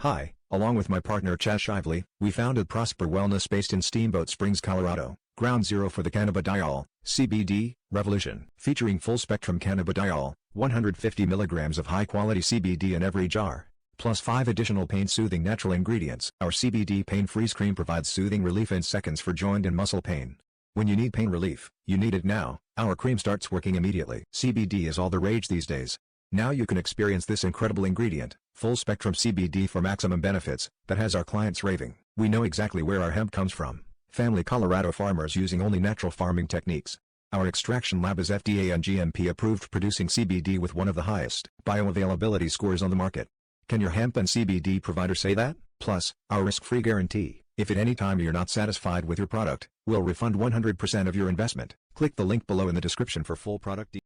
Hi, along with my partner Chaz Shively, we founded Prosper Wellness based in Steamboat Springs, Colorado, ground zero for the cannabidiol, CBD, revolution. Featuring full-spectrum cannabidiol, 150 milligrams of high-quality CBD in every jar, plus 5 additional pain-soothing natural ingredients. Our CBD Pain Freeze Cream provides soothing relief in seconds for joint and muscle pain. When you need pain relief, you need it now. Our cream starts working immediately. CBD is all the rage these days. Now you can experience this incredible ingredient, full-spectrum CBD for maximum benefits, that has our clients raving. We know exactly where our hemp comes from. Family Colorado farmers using only natural farming techniques. Our extraction lab is FDA and GMP approved, producing CBD with one of the highest bioavailability scores on the market. Can your hemp and CBD provider say that? Plus, our risk-free guarantee. If at any time you're not satisfied with your product, we'll refund 100% of your investment. Click the link below in the description for full product details.